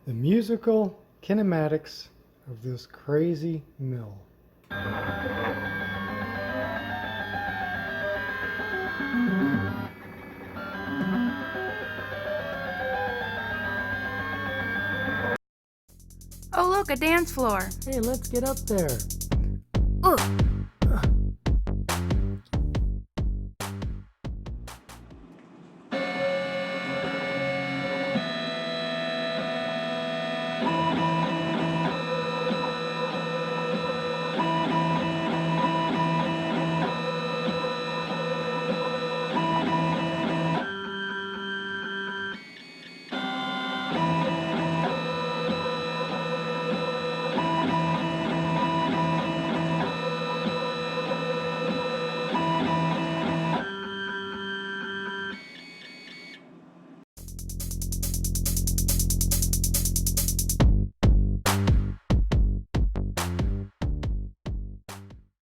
The musical kinematics of this crazy mill. Oh, look, a dance floor. Hey, let's get up there. Ugh.